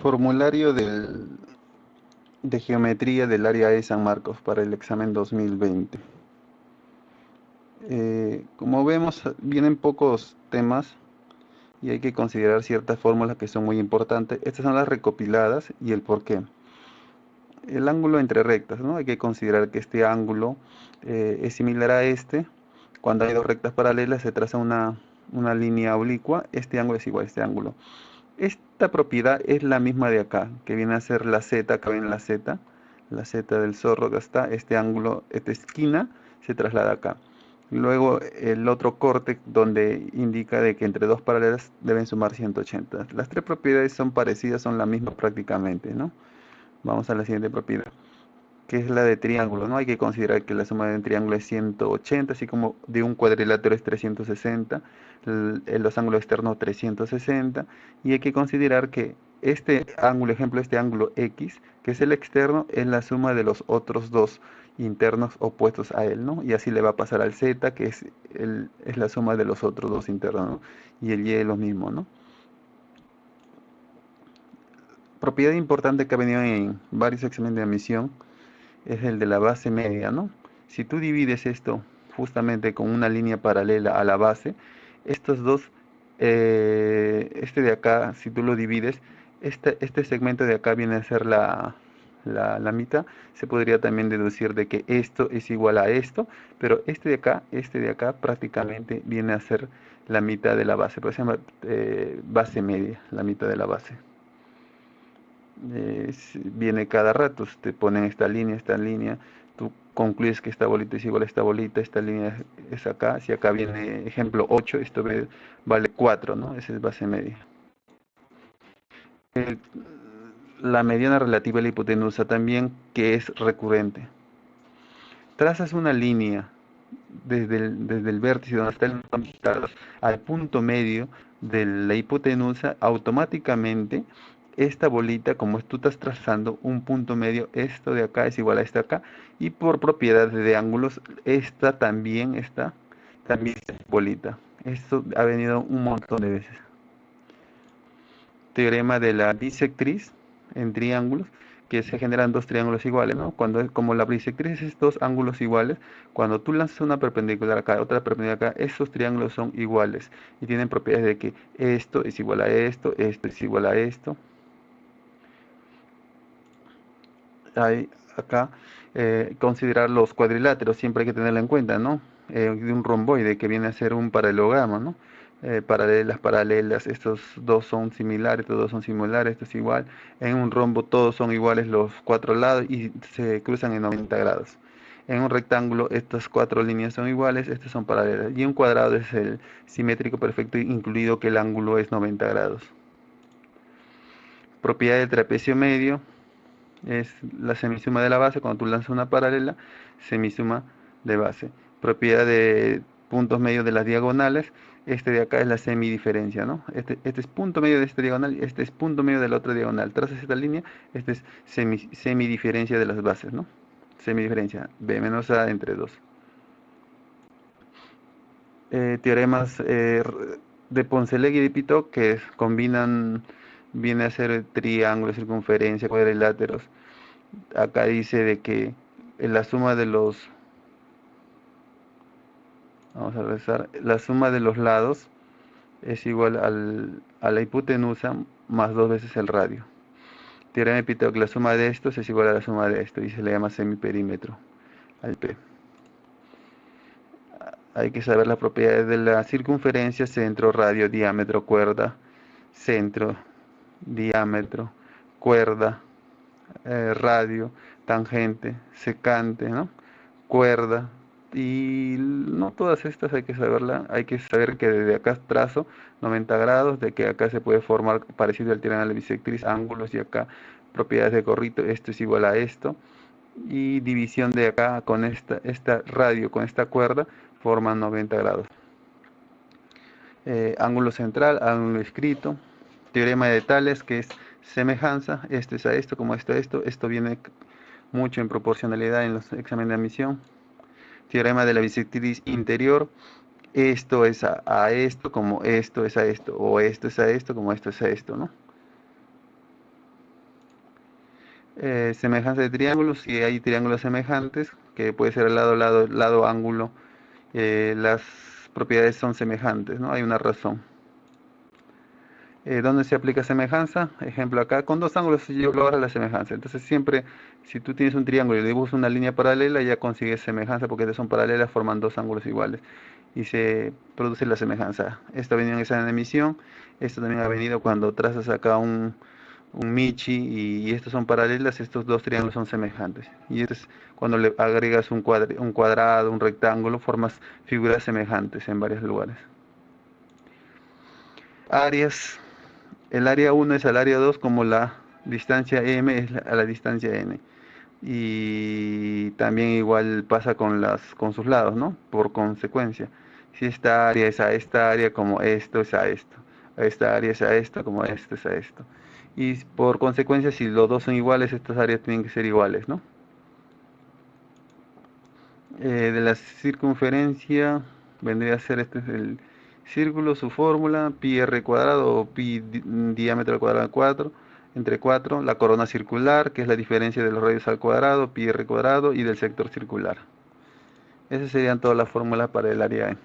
Formulario de geometría del área de San Marcos para el examen 2020. Como vemos, vienen pocos temas y hay que considerar ciertas fórmulas que son muy importantes. Estas son las recopiladas y el por qué. El ángulo entre rectas, ¿no? Hay que considerar que este ángulo es similar a este. Cuando hay dos rectas paralelas se traza una línea oblicua. Este ángulo es igual a este ángulo. Esta propiedad es la misma de acá, que viene a ser la z, acá viene la z del zorro, acá está, este ángulo, esta esquina se traslada acá. Luego el otro corte donde indica de que entre dos paralelas deben sumar 180. Las tres propiedades son parecidas, son la misma prácticamente, ¿no? Vamos a la siguiente propiedad, que es la de triángulo, ¿no? Hay que considerar que la suma de un triángulo es 180, así como de un cuadrilátero es 360, los ángulos externos 360, y hay que considerar que este ángulo, ejemplo, este ángulo X, que es el externo, es la suma de los otros dos internos opuestos a él, ¿no? Y así le va a pasar al Z, que es la suma de los otros dos internos, ¿no? Y el Y es lo mismo, ¿no? Propiedad importante que ha venido en varios exámenes de admisión es el de la base media, ¿no? Si tú divides esto justamente con una línea paralela a la base, estos dos, este de acá, si tú lo divides, este segmento de acá viene a ser la mitad. Se podría también deducir de que esto es igual a esto, pero este de acá prácticamente viene a ser la mitad de la base, por ejemplo, base media, la mitad de la base. Viene cada rato, te ponen esta línea, tú concluyes que esta bolita es igual a esta línea es acá, si acá viene ejemplo 8, esto vale 4, ¿no? Esa es base media. El- la mediana relativa a la hipotenusa también, que es recurrente. Trazas una línea desde el vértice donde está el nodo al punto medio de la hipotenusa, automáticamente esta bolita, como tú estás trazando un punto medio, esto de acá es igual a esta acá, y por propiedades de ángulos, esta también es bolita. Esto ha venido un montón de veces. Teorema de la bisectriz en triángulos, que se generan dos triángulos iguales, ¿no? Como la bisectriz es dos ángulos iguales, cuando tú lanzas una perpendicular acá, otra perpendicular acá, esos triángulos son iguales y tienen propiedades de que esto es igual a esto es igual a esto. Hay acá considerar los cuadriláteros, siempre hay que tenerlo en cuenta, ¿no? De un romboide que viene a ser un paralelogramo, ¿no? Paralelas, estos dos son similares, estos dos son similares, esto es igual. En un rombo todos son iguales los cuatro lados y se cruzan en 90 grados. En un rectángulo estas cuatro líneas son iguales, estas son paralelas. Y un cuadrado es el simétrico perfecto, incluido que el ángulo es 90 grados. Propiedad del trapecio medio es la semisuma de la base. Cuando tú lanzas una paralela, semisuma de base. Propiedad de puntos medios de las diagonales, este de acá es la semidiferencia, ¿no? Este es punto medio de esta diagonal y este es punto medio de la otra diagonal. Trazas esta línea, este es semidiferencia de las bases, ¿no? Semidiferencia, B menos A entre 2. Teoremas de Poncelegui y de Pitot que combinan, viene a ser triángulos, circunferencia, cuadriláteros. Acá dice de que la suma de los, vamos a revisar, la suma de los lados es igual a la hipotenusa más dos veces el radio. Teorema de Pitot, que la suma de estos es igual a la suma de esto y se le llama semiperímetro al P. Hay que saber las propiedades de la circunferencia: centro, radio, diámetro, cuerda, centro, diámetro, cuerda, radio, tangente, secante, ¿no? Cuerda, y no todas estas hay que saberla, hay que saber que desde acá trazo 90 grados, de que acá se puede formar parecido al triángulo bisectriz, ángulos, y acá propiedades de gorrito, esto es igual a esto, y división de acá con esta radio, con esta cuerda, forman 90 grados. Ángulo central, ángulo escrito, teorema de Tales, que es semejanza, esto es a esto, como esto a esto viene mucho en proporcionalidad en los exámenes de admisión. Teorema de la bisectriz interior, esto es a esto como esto es a esto, o esto es a esto como esto es a esto, ¿no? Semejanza de triángulos, si hay triángulos semejantes, que puede ser lado, ángulo, las propiedades son semejantes, ¿no? Hay una razón. ¿Dónde se aplica semejanza? Ejemplo acá, con dos ángulos logras la semejanza. Entonces siempre, si tú tienes un triángulo y dibujas una línea paralela, ya consigues semejanza porque son paralelas, forman dos ángulos iguales y se produce la semejanza. Esto ha venido en examen de emisión, esto también ha venido cuando trazas acá un Michi y estos son paralelas, estos dos triángulos son semejantes. Y entonces cuando le agregas un cuadrado, un rectángulo, formas figuras semejantes en varios lugares. Áreas. El área 1 es al área 2 como la distancia m es a la distancia n. Y también igual pasa con sus lados, ¿no? Por consecuencia. Si esta área es a esta área como esto es a esto. A esta área es a esto como esto es a esto. Y por consecuencia, si los dos son iguales, estas áreas tienen que ser iguales, ¿no? De la circunferencia vendría a ser este es el círculo, su fórmula, pi r cuadrado o pi diámetro al cuadrado de 4 entre 4, la corona circular, que es la diferencia de los radios al cuadrado, pi r cuadrado y del sector circular. Esas serían todas las fórmulas para el área E.